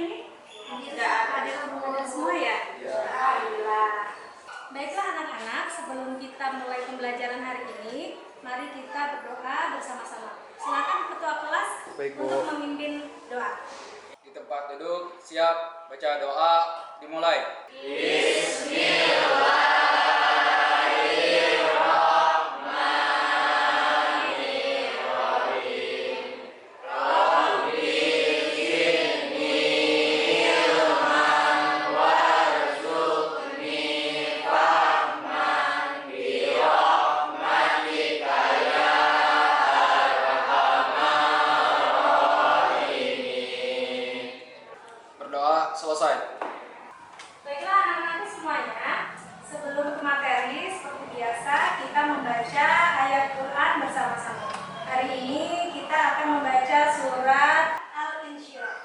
ini? Ada hubungannya semua ya? Alhamdulillah. Baiklah anak-anak, sebelum kita mulai pembelajaran hari ini, mari kita berdoa bersama-sama. Silakan ketua kelas untuk memimpin doa. Di tempat duduk, siap, baca doa, dimulai. Bismillah. Selesai. Baiklah anak-anak semuanya, sebelum ke materi seperti biasa kita membaca ayat Quran bersama-sama. Hari ini kita akan membaca surat Al-Insyirah.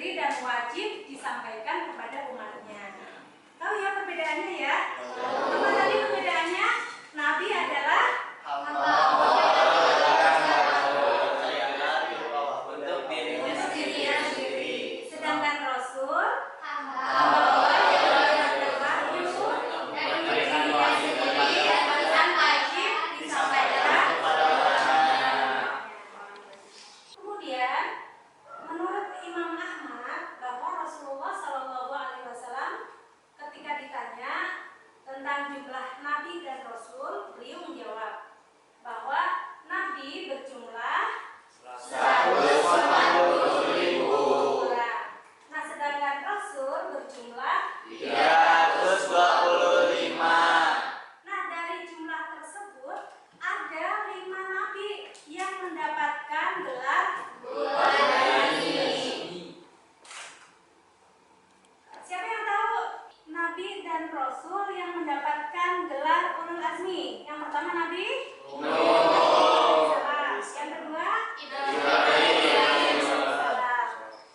sendiri dan wajib disampaikan kepada umatnya. Tahu ya perbedaannya ya? Apa tadi perbedaannya? Nabi adalah hamba untuk dirinya sendiri. Sedangkan Rasul hamba Allah yang mendapatkan wahyu dari dirinya sendiri dan wajib disampaikan kepada umatnya. Kemudian menurut Imam Ahmad bahwa Rasulullah Shallallahu Alaihi Wasallam ketika ditanya tentang jumlah nabi dan rasul, beliau menjawab bahwa nabi berjumlah 180.000 orang. Nah, sedangkan rasul berjumlah 325. Nah, dari jumlah tersebut ada 5 nabi yang mendapatkan gelar ulul azmi. Siapa yang tahu nabi dan rasul yang mendapatkan gelar ulul azmi? Yang pertama nabi Nuh. Yang kedua Ibrahim.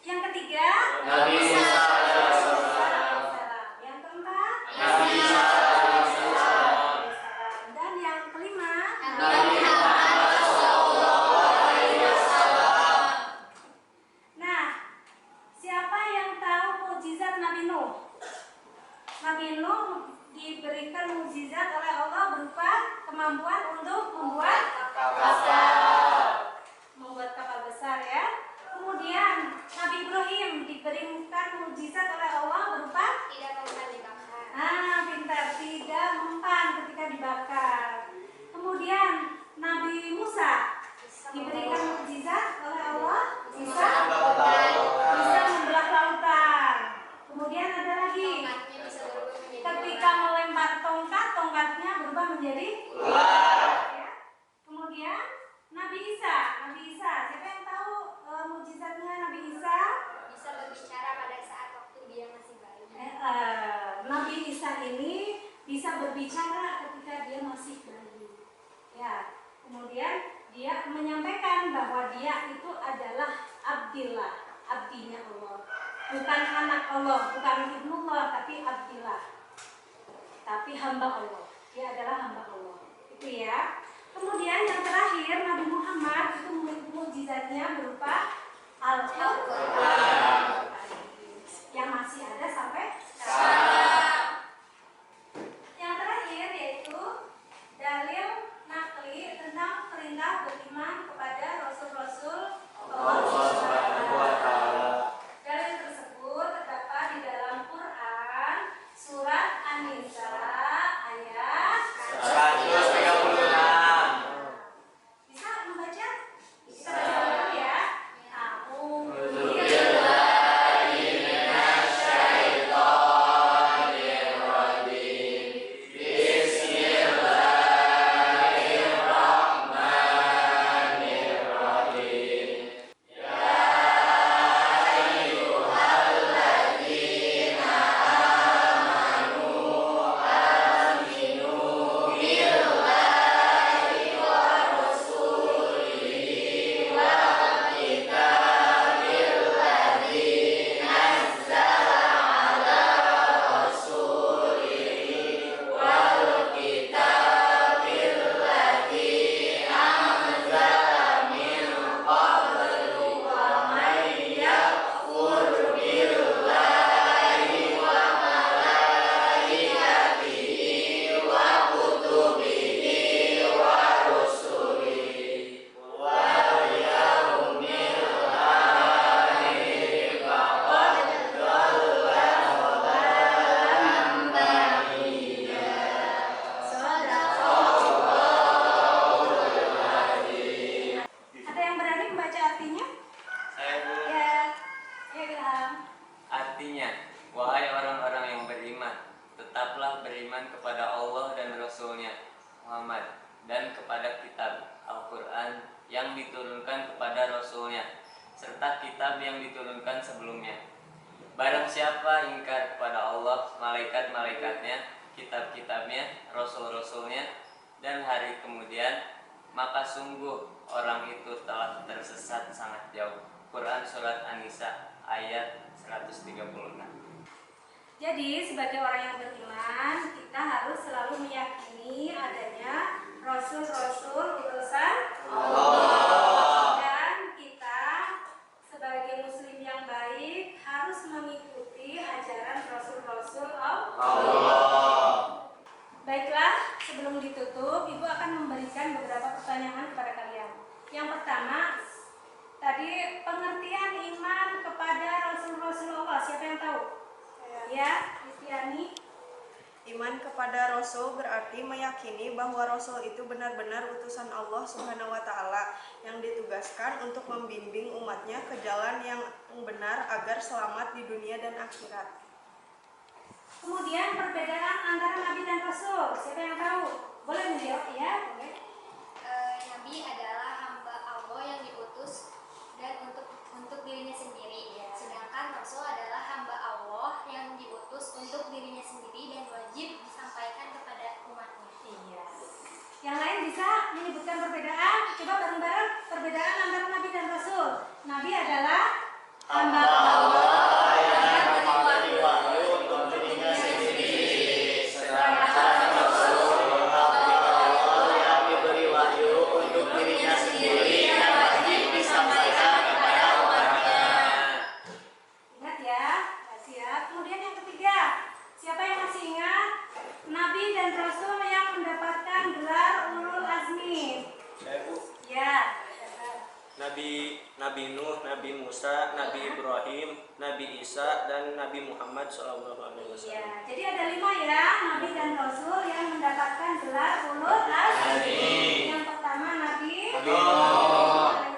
Yang ketiga Nabi Musa. Yang keempat Nabi Isa. Dan yang kelima Nabi Muhammad SAW. Nah, siapa yang tahu mukjizat Nabi Nuh? Nabi Nuh diberikan mukjizat oleh Allah berupa kemampuan untuk membuat kapal besar ya. Kemudian Nabi Ibrahim diberikan mukjizat oleh Allah berupa tidak mempan dibakar. Pintar, tidak mempan ketika dibakar. Kemudian Nabi Musa diberikan mukjizat oleh Allah bisa membelah lautan. Kemudian ada lagi ketika melempar tongkatnya berubah menjadi ular. Ya. Kemudian Nabi Isa, siapa yang tahu mukjizatnya Nabi Isa? Bisa berbicara pada saat waktu dia masih bayi. Nabi Isa ini bisa berbicara ketika dia masih bayi. Ya. Kemudian dia menyampaikan bahwa dia itu adalah Abdillah, abdinya Allah. Bukan anak Allah, bukan ibnullah, tapi Abdillah. Tapi hamba Allah. Dia adalah hamba Allah. Itu ya. Kemudian yang terakhir Nabi Muhammad itu mukjizatnya berupa Al-Qur'an yang masih ada sampai sekarang. Yang terakhir yaitu dalil nakli tentang perintah beriman kepada rasul-rasul Allah Subhanahu wa taala. Dalil tersebut terdapat di dalam Quran surat An-Nisa ayat 136. Bisa membaca? Bisa baca dulu ya. Muhammad dan kepada kitab Al-Quran yang diturunkan kepada Rasulnya serta kitab yang diturunkan sebelumnya. Barang siapa ingkar kepada Allah, malaikat-malaikatnya, kitab-kitabnya, rasul-rasulnya, dan hari kemudian, maka sungguh orang itu telah tersesat sangat jauh. Quran Surat An-Nisa ayat 136. Jadi sebagai orang yang beriman, kita harus selalu meyakini adanya Rasul-Rasul utusan Allah. Dan kita sebagai muslim yang baik harus mengikuti ajaran Rasul-Rasul Allah. Baiklah, sebelum ditutup, Ibu akan memberikan beberapa pertanyaan kepada kalian. Yang pertama, tadi pengertian iman kepada Rasul-Rasul Allah, siapa yang tahu? Ya, Kristiani. Iman kepada Rasul berarti meyakini bahwa Rasul itu benar-benar utusan Allah Subhanahu wa Ta'ala yang ditugaskan untuk membimbing umatnya ke jalan yang benar agar selamat di dunia dan akhirat. Kemudian perbedaan antara Nabi dan Rasul, siapa yang tahu? Boleh menjawab ya? Boleh. Nabi adalah hamba Allah yang diutus dan untuk dirinya sendiri. Sedangkan Rasul adalah hamba Allah yang diutus untuk dirinya sendiri dan wajib disampaikan kepada umatnya. Iya. Yang lain bisa menyebutkan perbedaan? Coba bareng-bareng perbedaan antara Nabi dan Rasul. Nabi adalah hamba Allah yang diberi wahyu untuk dirinya sendiri. Sedangkan Rasul Allah yang diberi wahyu untuk dirinya sendiri dan wajib disampaikan kepada umatnya. Ingat ya, siap. Kemudian yang ketiga, siapa yang masih ingat Nabi dan Rasul yang mendapatkan gelar Ulul Azmi? Saya Bu. Ya. Nabi Nuh, Nabi Musa, Nabi Ibrahim, Nabi Isa, dan Nabi Muhammad SAW. Ya, jadi ada 5 ya, Nabi dan Rasul yang mendapatkan gelar Ulul Azmi. Yang pertama Nabi Nuh.